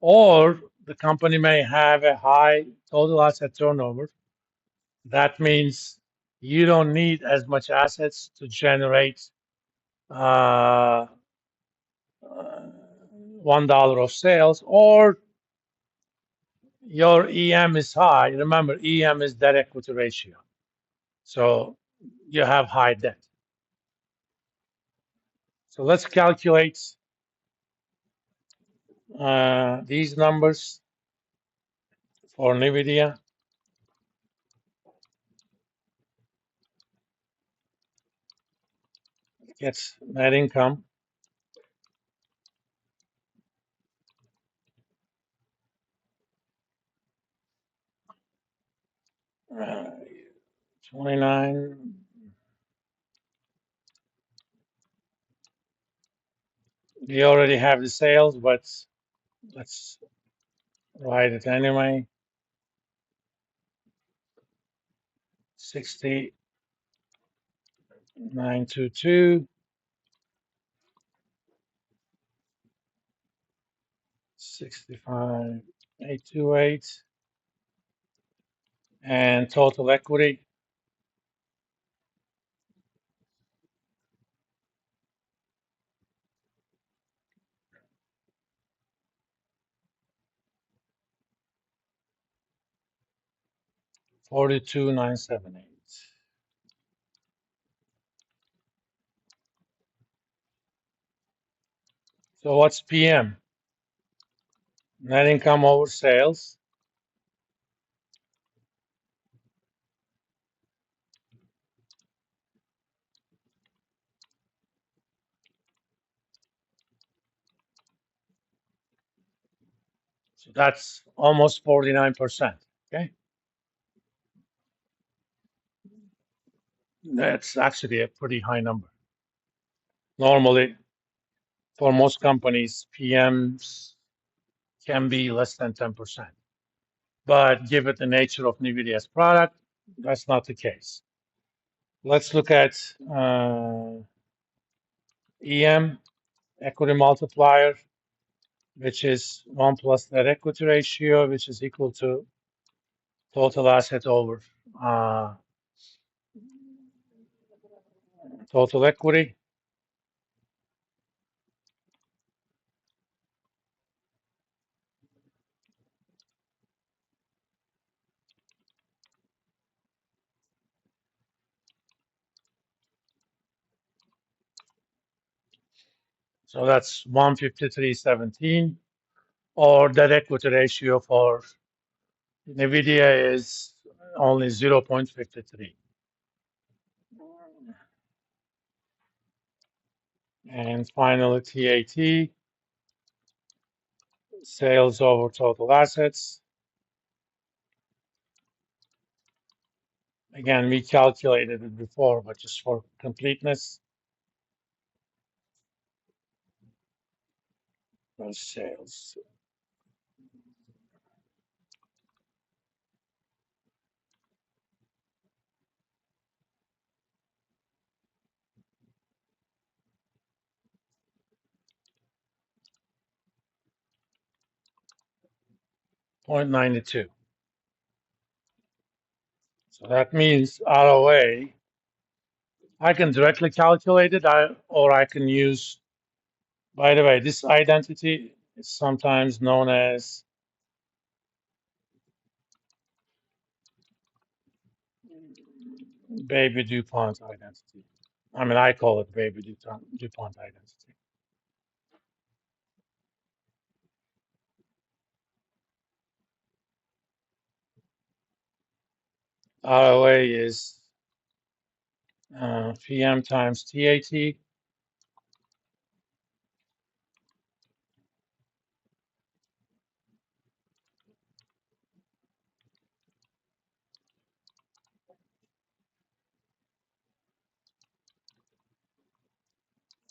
Or the company may have a high total asset turnover. That means you don't need as much assets to generate uh, $1 of sales, or your EM is high. Remember, EM is debt equity ratio. So you have high debt. So let's calculate these numbers for NVIDIA. Gets net income. 29. We already have the sales, but let's write it anyway. 60,922. 65,828. And total equity, 42,978. So what's PM? Net income over sales. So that's almost 49%. Okay. That's actually a pretty high number. Normally, for most companies, PMs can be less than 10%. But given the nature of NVIDIA's product, that's not the case. Let's look at EM, equity multiplier, which is 1 plus net equity ratio, which is equal to total asset over uh, total equity. So that's 153.17, or that equity ratio for NVIDIA is only 0.53. And finally, TAT, sales over total assets. Again, we calculated it before, but just for completeness, those sales. 0.92. So that means ROA. I can directly calculate it, or I can use, by the way, this identity is sometimes known as Baby DuPont identity. I mean, I call it Baby DuPont identity. ROA is PM times TAT.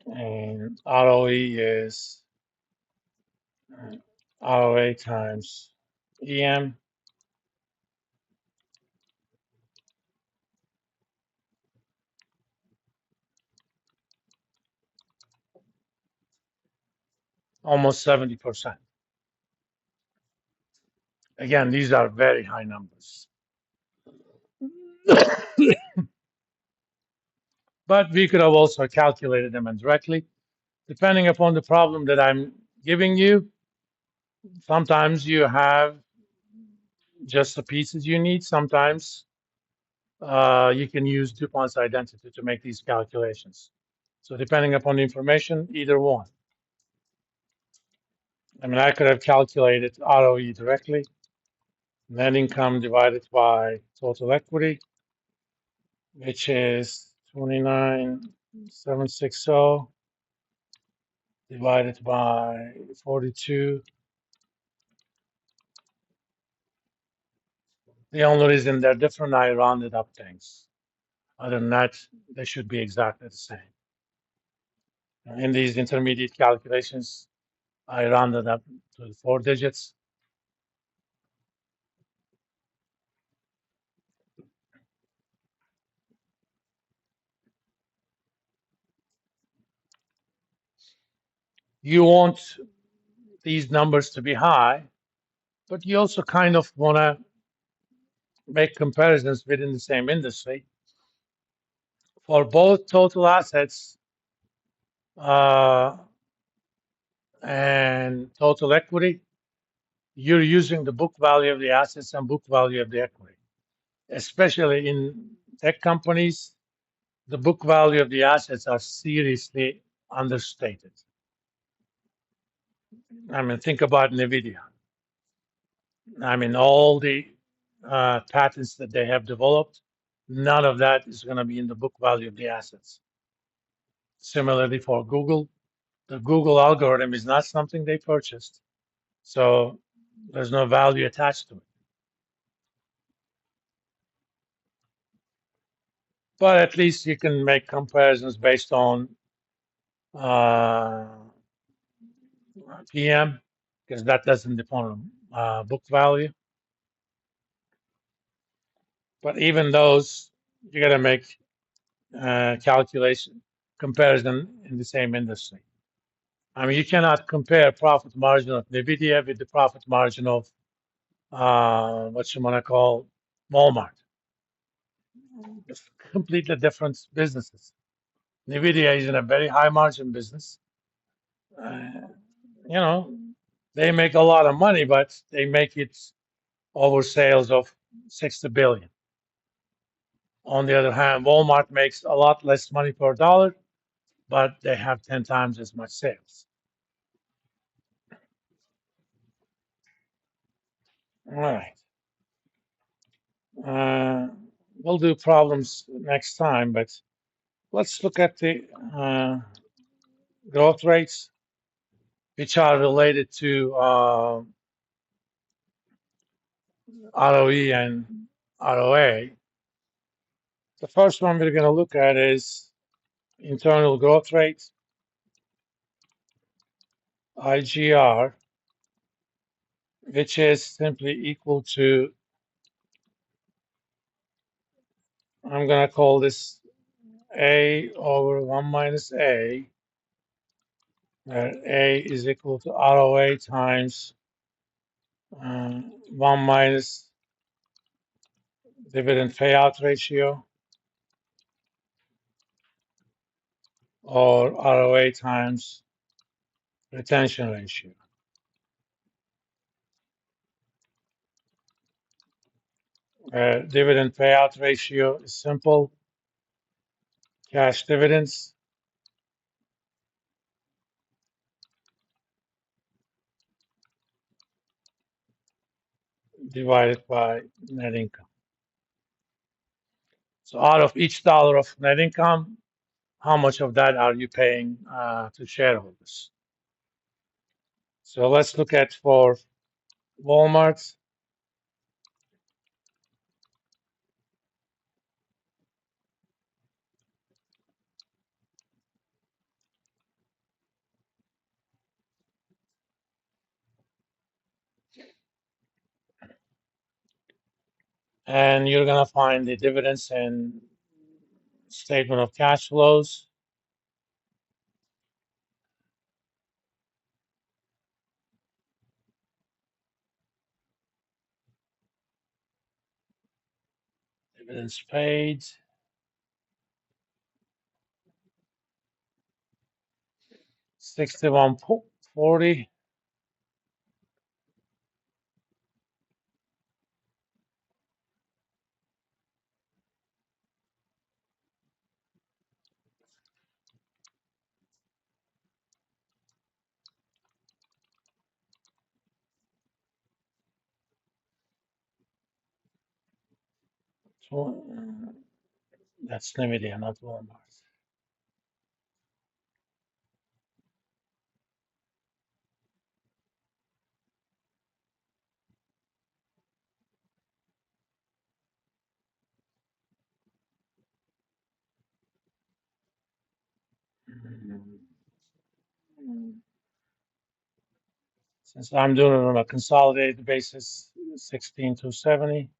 And ROE is ROA times EM. Almost 70%. Again, these are very high numbers. But we could have also calculated them indirectly. Depending upon the problem that I'm giving you, sometimes you have just the pieces you need. Sometimes you can use DuPont's identity to make these calculations. So depending upon the information, either one. I mean, I could have calculated ROE directly, net income divided by total equity, which is 29,760 divided by 42. The only reason they're different, I rounded up things. Other than that, they should be exactly the same. In these intermediate calculations, I rounded up to the 4 digits. You want these numbers to be high, but you also kind of want to make comparisons within the same industry. For both total assets uh, and total equity, you're using the book value of the assets and book value of the equity. Especially in tech companies, the book value of the assets are seriously understated. I mean, think about NVIDIA. I mean, all the patents that they have developed, none of that is going to be in the book value of the assets. Similarly, for Google, the Google algorithm is not something they purchased, so there's no value attached to it. But at least you can make comparisons based on uh, PM, because that doesn't depend on book value. But even those, you got to make calculation comparison in the same industry. I mean, you cannot compare profit margin of NVIDIA with the profit margin of what you want to call Walmart. It's completely different businesses. NVIDIA is in a very high margin business. Uh, you know, they make a lot of money, but they make it over sales of 60 billion. On the other hand, Walmart makes a lot less money per dollar, but they have 10 times as much sales. All right. Uh, we'll do problems next time, but let's look at the growth rates, which are related to ROE and ROA. The first one we're going to look at is internal growth rate, IGR, which is simply equal to, I'm going to call this A over 1 minus A, where A is equal to ROA times 1 minus dividend payout ratio, or ROA times retention ratio. Dividend payout ratio is simple. Cash dividends divided by net income. So out of each dollar of net income, how much of that are you paying to shareholders? So let's look at for Walmart. And you're going to find the dividends and statement of cash flows. Dividends paid. $61.40. So, that's Nvidia, not Walmart. Since I'm doing it on a consolidated basis, 16,270.